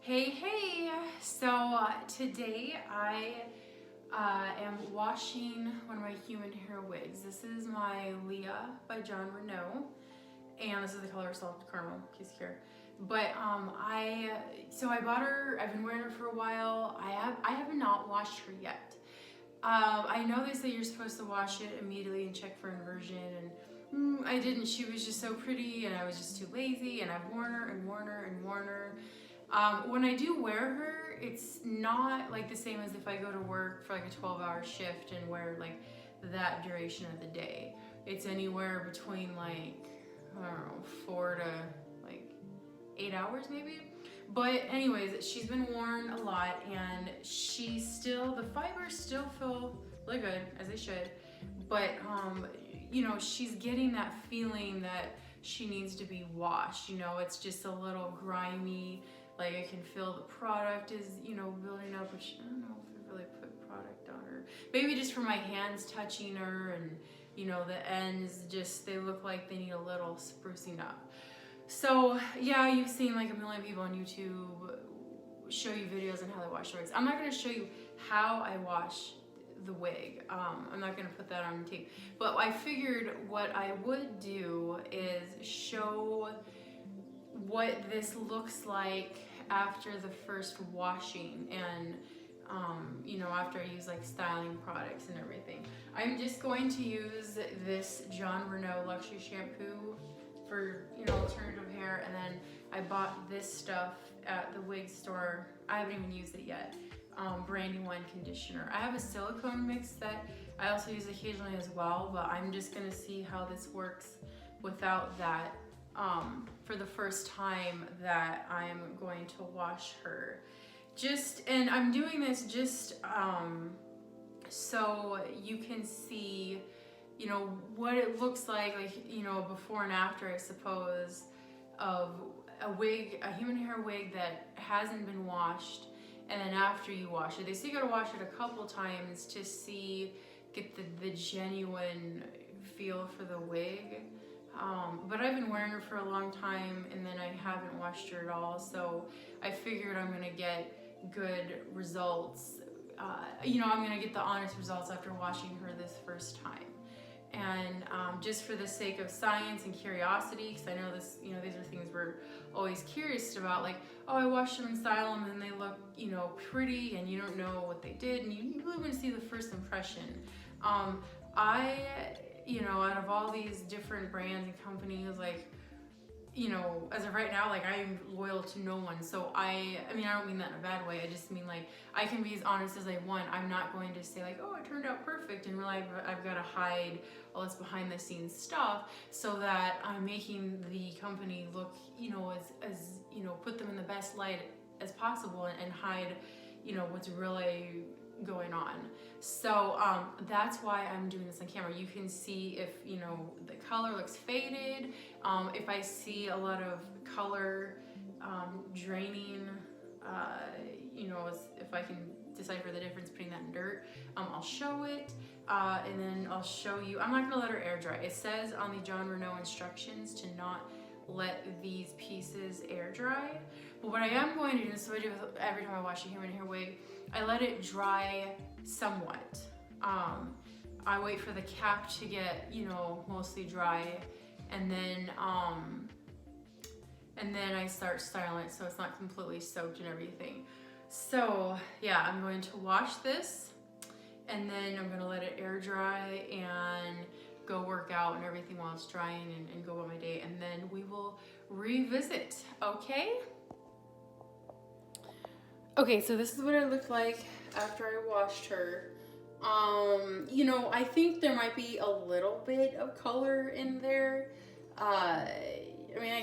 Hey, so today I am washing one of my human hair wigs. This is my Leah by Jon Renau, and this is the color Soft Caramel, in case you care. But I bought her. I've been wearing her for a while. I have not washed her yet. I know they say you're supposed to wash it immediately and check for inversion, and I didn't. She was just so pretty, and I was just too lazy, and I've worn her and worn her and worn her. When I do wear her, it's not like the same as if I go to work for like a 12-hour shift and wear like that duration of the day. It's anywhere between like, I don't know, 4 to like 8 hours maybe. But anyways, she's been worn a lot, and the fibers still feel really good, as they should. But she's getting that feeling that she needs to be washed. It's just a little grimy. Like, I can feel the product is, building up, which I don't know if I really put product on her. Maybe just from my hands touching her, and, the ends just, they look like they need a little sprucing up. So, yeah, you've seen like a million people on YouTube show you videos on how they wash their wigs. I'm not going to show you how I wash the wig. I'm not going to put that on tape. But I figured what I would do is show what this looks like after the first washing, and after I use like styling products and everything. I'm just going to use this Jon Renau luxury shampoo for alternative hair, and then I bought this stuff at the wig store. I haven't even used it yet. Brandywine conditioner. I have a silicone mix that I also use occasionally as well, but I'm just gonna see how this works without that for the first time that I'm going to wash her. And I'm doing this just so you can see, what it looks like, before and after, I suppose, of a human hair wig that hasn't been washed, and then after you wash it. They say you gotta wash it a couple times to get the genuine feel for the wig. But I've been wearing her for a long time, and then I haven't washed her at all, so I figured I'm gonna get good results. I'm gonna get the honest results after washing her this first time. And just for the sake of science and curiosity, because I know these are things we're always curious about, like, oh, I washed them and style them and they look, pretty, and you don't know what they did, and you really want to see the first impression. Out of all these different brands and companies, like, as of right now, like, I am loyal to no one. So I don't mean that in a bad way. I just mean, like, I can be as honest as I want. I'm not going to say, like, oh, it turned out perfect, and really I've got to hide all this behind the scenes stuff so that I'm making the company look, as put them in the best light as possible, and hide, what's really going on. So that's why I'm doing this on camera. You can see if the color looks faded, if I see a lot of color draining, if I can decipher the difference between that and dirt, I'll show it, and then I'll show you. I'm not gonna let her air dry. It says on the Jon Renau instructions to not let these pieces air dry, but what I am going to do, so I do every time I wash a human hair wig, I let it dry somewhat. I wait for the cap to get, mostly dry, and then I start styling it so it's not completely soaked and everything. So yeah, I'm going to wash this, and then I'm gonna let it air dry and go work out and everything while it's drying, and go about my day, and then we will revisit, okay? Okay, so this is what it looked like after I washed her. I think there might be a little bit of color in there. I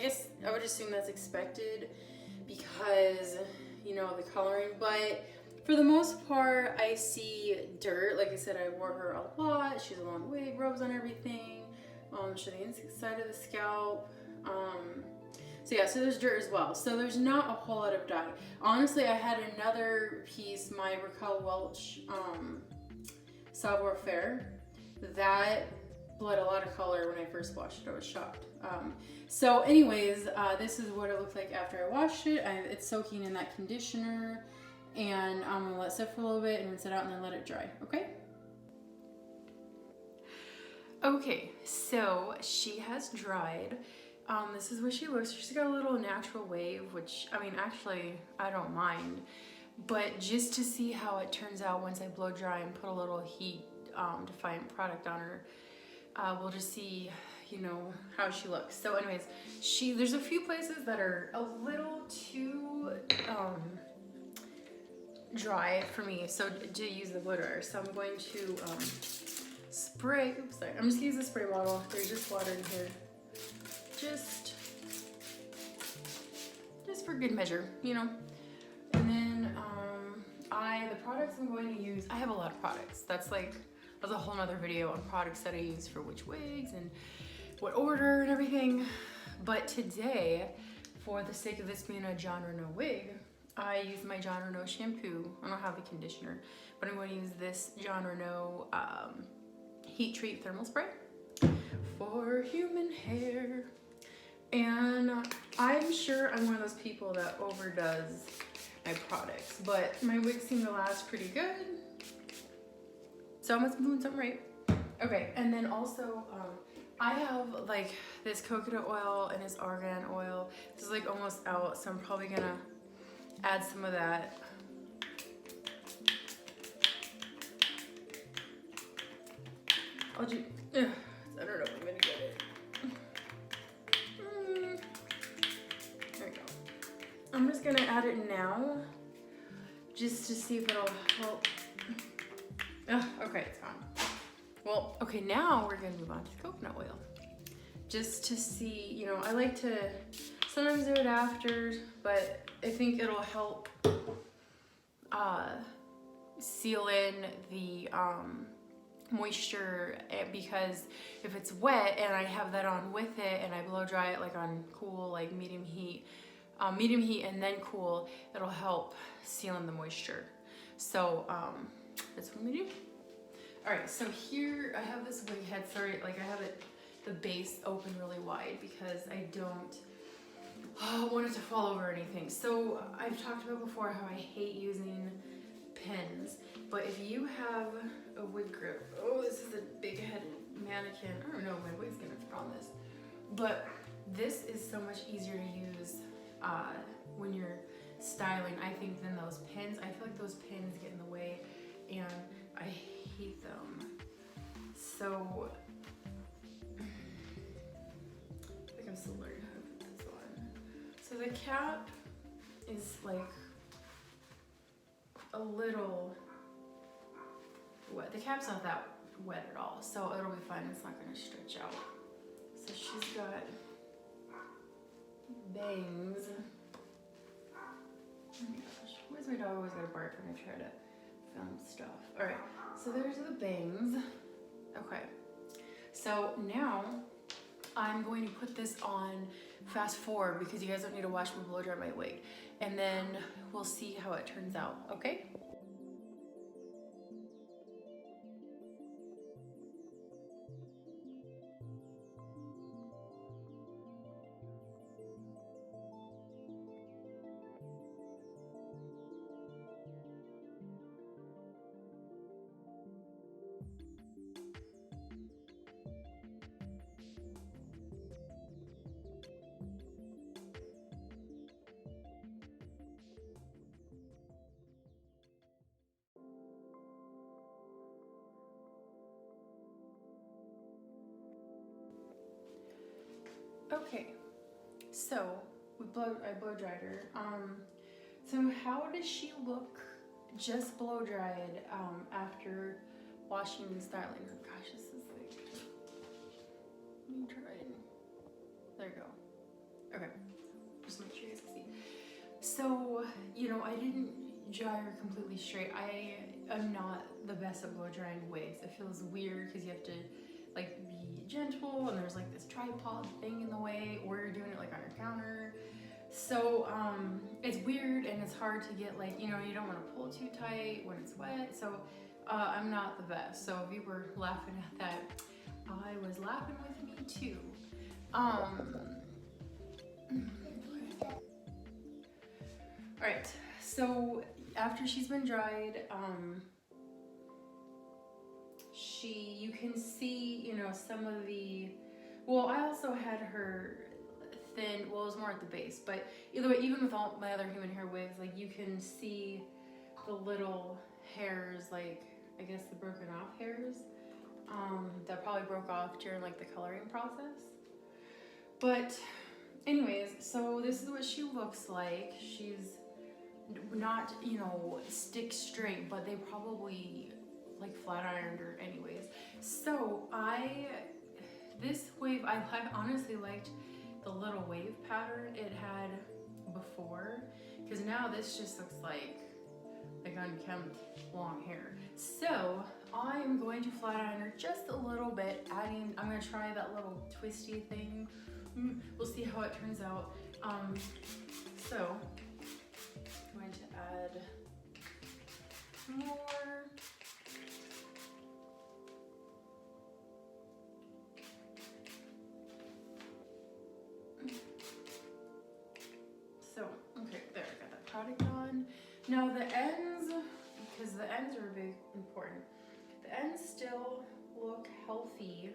guess I would assume that's expected because, the coloring, but for the most part, I see dirt. Like I said, I wore her a lot. She has a long wig, robes on everything. Show the inside of the scalp. So there's dirt as well. So there's not a whole lot of dye. Honestly, I had another piece, my Raquel Welch Savoir Faire, that bled a lot of color when I first washed it. I was shocked. So anyways, this is what it looked like after I washed it. It's soaking in that conditioner, and I'm gonna let it sit for a little bit and rinse it out and then let it dry, okay? Okay, so she has dried. This is what she looks. She's got a little natural wave, which, I mean, actually, I don't mind. But just to see how it turns out once I blow dry and put a little heat defiant product on her, we'll just see, you know, how she looks. So anyways, there's a few places that are a little too dry for me, so to use the blow dryer. So I'm going to spray, oops, sorry. I'm just gonna use the spray bottle. There's just water in here. Just for good measure, you know. And then the products I'm going to use, I have a lot of products. That's a whole nother video on products that I use for which wigs and what order and everything. But today, for the sake of this being a Jon Renau wig, I use my Jon Renau shampoo. I don't have a conditioner, but I'm going to use this Jon Renau Heat Treat Thermal Spray for human hair. And I'm sure I'm one of those people that overdoes my products, but my wigs seem to last pretty good. So I must be doing something right. Okay, and then also, I have like this coconut oil and this argan oil. This is like almost out, so I'm probably gonna add some of that. I don't know if I'm gonna get it. There we go. I'm just gonna add it now, just to see if it'll help. Okay, it's gone. Well, okay, now we're gonna move on to the coconut oil. Just to see, you know, I like to sometimes do it after, but I think it'll help seal in the moisture, because if it's wet and I have that on with it and I blow dry it like on cool, like medium heat and then cool, it'll help seal in the moisture. So that's what I'm gonna do. All right, so here I have this wig head. Sorry, like I have the base open really wide because I don't want it to fall over or anything. So I've talked about before how I hate using pins, but if you have a wig grip, oh, this is a big headed mannequin. I don't know, my wig's gonna fit on this, but this is so much easier to use when you're styling, I think, than those pins. I feel like those pins get in the way and I hate them. So I think I'm still learning how to put this on. So the cap is like a little wet. The cap's not that wet at all, so it'll be fine. It's not gonna stretch out. So she's got bangs. Oh my gosh, where's my dog always gotta bark when I try to film stuff. All right, so there's the bangs. Okay, so now I'm going to put this on fast forward because you guys don't need to watch me blow dry my wig, and then we'll see how it turns out, okay? Okay, so I blow dried her. So how does she look just blow dried after washing and styling her? Gosh, this is like, let me try it. There you go. Okay, just make sure you guys can see. So, you know, I didn't dry her completely straight. I am not the best at blow drying wigs. It feels weird because you have to like be gentle and there's like this tripod thing in the way, or you're doing it like on your counter. So it's weird and it's hard to get, like, you know, you don't want to pull too tight when it's wet. So I'm not the best. So if you were laughing at that, I was laughing with me too. Alright, so after she's been dried, you can see, you know, some of the, well, I also had her thin, well, it was more at the base, but either way, even with all my other human hair wigs, like you can see the little hairs, like, I guess the broken off hairs, that probably broke off during like the coloring process. But anyways, so this is what she looks like. She's not, you know, stick straight, but they probably like flat ironed her anyways. So this wave, I honestly liked the little wave pattern it had before, because now this just looks like unkempt long hair. So I'm going to flat iron her just a little bit, I'm gonna try that little twisty thing. We'll see how it turns out. So I'm going to add more. So, okay, there, I got that product on. Now the ends, because the ends are big important, the ends still look healthy.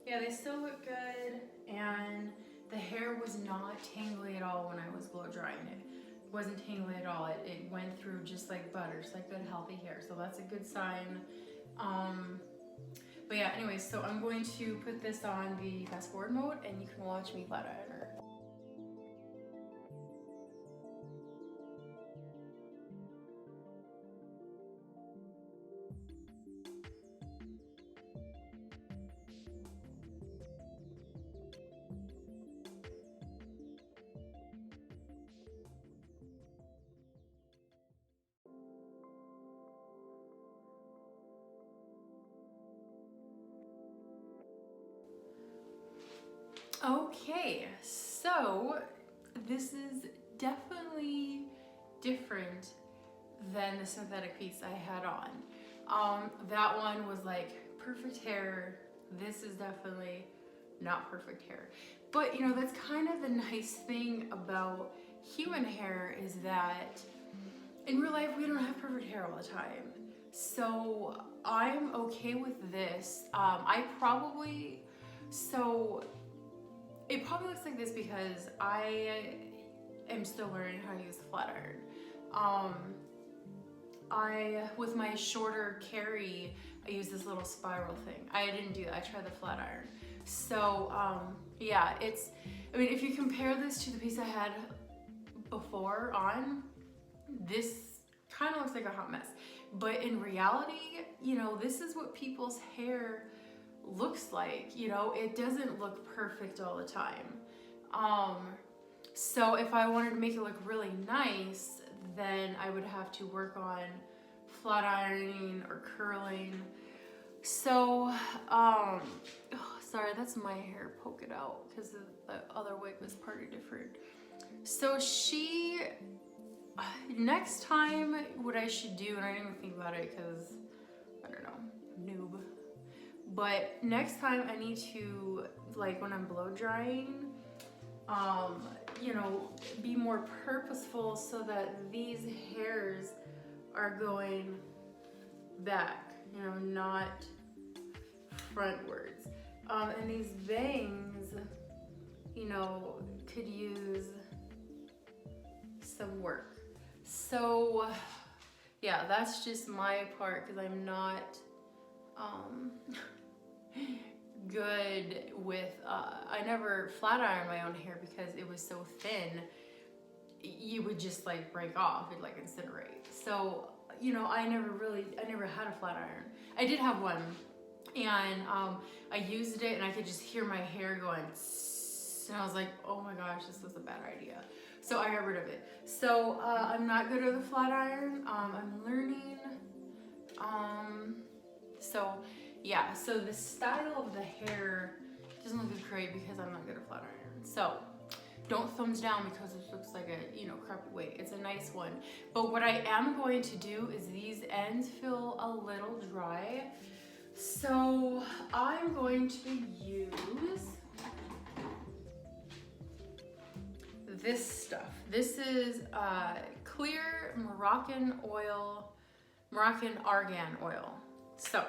Yeah, they still look good, and the hair was not tangly at all when I was blow drying it. It wasn't tangly at all. It went through just like butter, just like good healthy hair. So that's a good sign. But yeah, anyways, so I'm going to put this on the fast forward mode, and you can watch me flat iron her. Okay, so this is definitely different than the synthetic piece I had on. That one was like perfect hair. This is definitely not perfect hair. But you know, that's kind of the nice thing about human hair, is that in real life we don't have perfect hair all the time. So I'm okay with this. It probably looks like this because I am still learning how to use the flat iron. With my shorter carry, I use this little spiral thing. I didn't do that, I tried the flat iron. So yeah, I mean, if you compare this to the piece I had before on, this kind of looks like a hot mess. But in reality, you know, this is what people's hair looks like. You know, it doesn't look perfect all the time. So if I wanted to make it look really nice, then I would have to work on flat ironing or curling. So, sorry, that's my hair poking out because the other wig was pretty different. So next time what I should do, and I didn't even think about it because, I don't know, noob. But next time I need to, like when I'm blow drying, you know, be more purposeful so that these hairs are going back, you know, not frontwards. And these bangs, you know, could use some work. So yeah, that's just my part, because I'm not good with, I never flat ironed my own hair because it was so thin, you would just like break off, it'd like incinerate. So, you know, I never had a flat iron. I did have one, and I used it and I could just hear my hair going, and I was like, oh my gosh, this was a bad idea. So I got rid of it. So I'm not good with a flat iron. I'm learning. So yeah, so the style of the hair doesn't look great because I'm not good at flat iron. So Don't thumbs down because it looks like a, you know, crappy wig. It's a nice one. But what I am going to do is these ends feel a little dry. So I'm going to use this stuff. This is clear Moroccan argan oil. So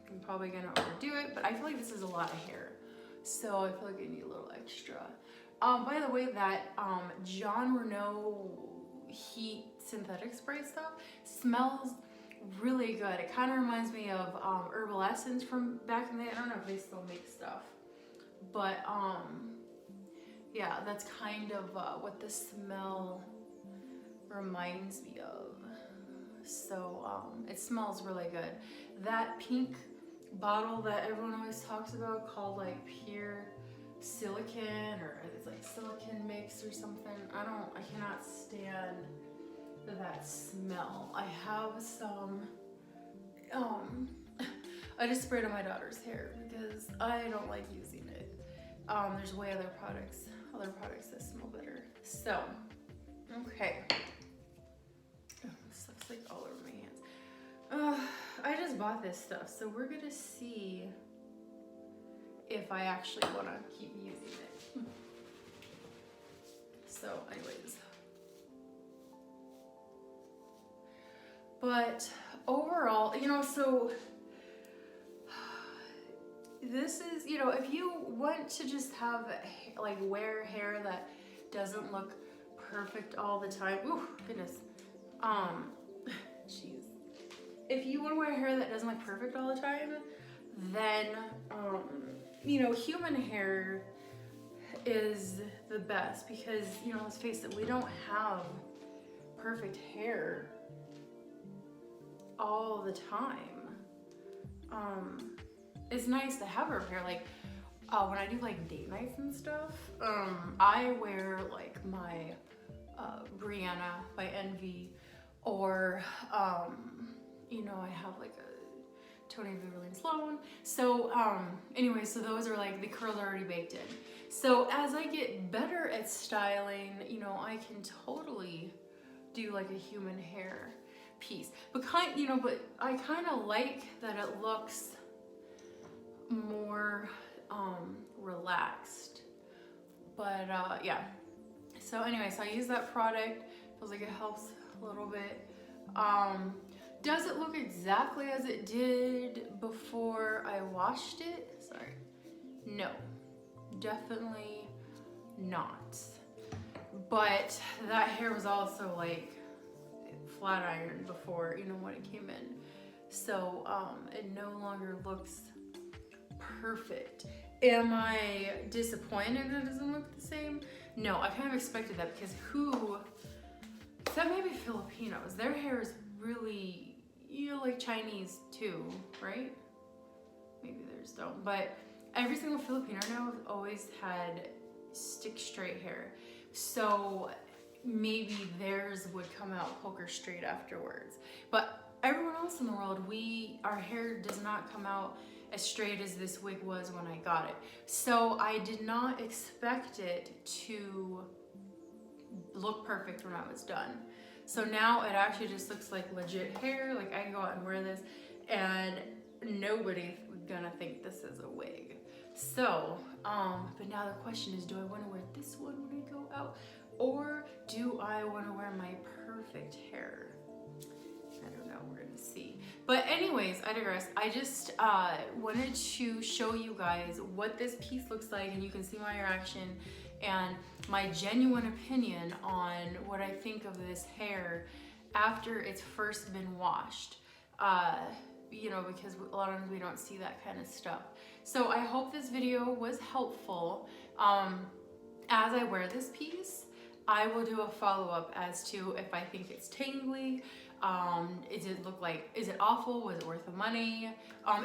I'm probably gonna overdo it, but I feel like this is a lot of hair. So I feel like I need a little extra. By the way, that Jon Renau Heat synthetic spray stuff smells really good. It kind of reminds me of Herbal Essence from back in the day. I don't know if they still make stuff, but yeah, that's kind of what the smell reminds me of. So it smells really good. That pink bottle that everyone always talks about called like pure silicon, or it's like silicon mix or something. I cannot stand that smell. I have some, I just sprayed on my daughter's hair because I don't like using it. There's way other products that smell better. So, okay. This looks like all over my hands. I just bought this stuff, so we're gonna see if I actually want to keep using it. So anyways, but overall, you know, so this is, you know, if you want to just have like wear hair that doesn't look perfect all the time, ooh, goodness, jeez. If you want to wear hair that doesn't look perfect all the time, then, you know, human hair is the best because, you know, let's face it, we don't have perfect hair all the time. It's nice to have our hair, like, when I do like date nights and stuff, I wear like my Brianna by Envy, or you know, I have like a Tony Beverly and Sloan. So anyway, so those are like, the curls are already baked in. So as I get better at styling, you know, I can totally do like a human hair piece. But you know, but I kind of like that it looks more relaxed. But yeah. So anyway, so I use that product. Feels like it helps a little bit. Does it look exactly as it did before I washed it? Sorry. No, definitely not. But that hair was also like flat ironed before, you know, when it came in. So it no longer looks perfect. Am I disappointed that it doesn't look the same? No, I kind of expected that because except maybe Filipinos, their hair is really, you know, like Chinese too, right? Maybe theirs don't, but every single Filipino I know has always had stick straight hair. So maybe theirs would come out poker straight afterwards. But everyone else in the world, our hair does not come out as straight as this wig was when I got it. So I did not expect it to look perfect when I was done. So now it actually just looks like legit hair. Like I can go out and wear this and nobody's gonna think this is a wig. So, but now the question is, do I wanna wear this one when I go out? Or do I wanna wear my perfect hair? I don't know, we're gonna see. But anyways, I digress. I just wanted to show you guys what this piece looks like, and you can see my reaction and my genuine opinion on what I think of this hair after it's first been washed. You know, because a lot of times we don't see that kind of stuff. So I hope this video was helpful. As I wear this piece, I will do a follow-up as to if I think it's tangly. Is it awful? Was it worth the money?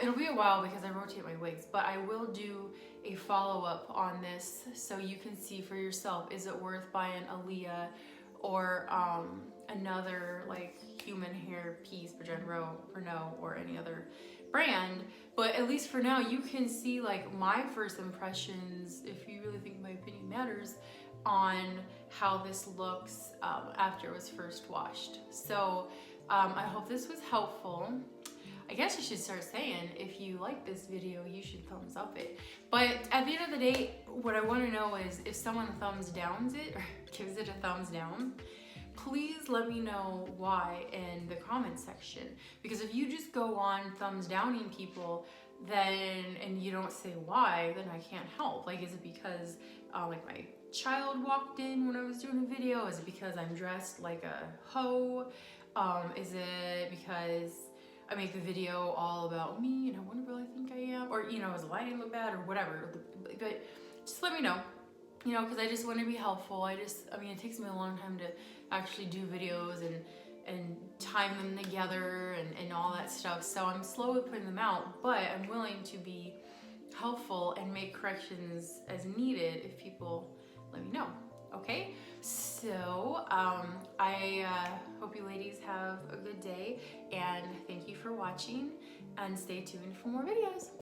It'll be a while because I rotate my wigs, but I will do a follow-up on this so you can see for yourself, is it worth buying a Leah or another like human hair piece by Jon Renau or any other brand, but at least for now you can see like my first impressions, if you really think my opinion matters, on how this looks after it was first washed. So I hope this was helpful. I guess I should start saying, if you like this video, you should thumbs up it. But at the end of the day, what I want to know is if someone thumbs downs it or gives it a thumbs down, please let me know why in the comment section. Because if you just go on thumbs downing people, then, and you don't say why, then I can't help. Like, is it because like my child walked in when I was doing a video? Is it because I'm dressed like a hoe? Is it because I make the video all about me and I wonder what I think I am? Or, you know, does the lighting look bad or whatever? But just let me know, you know, because I just want to be helpful. I mean, it takes me a long time to actually do videos and time them together and all that stuff. So I'm slow with putting them out, but I'm willing to be helpful and make corrections as needed if people let me know. Okay, so I hope you ladies have a good day, and thank you for watching, and stay tuned for more videos.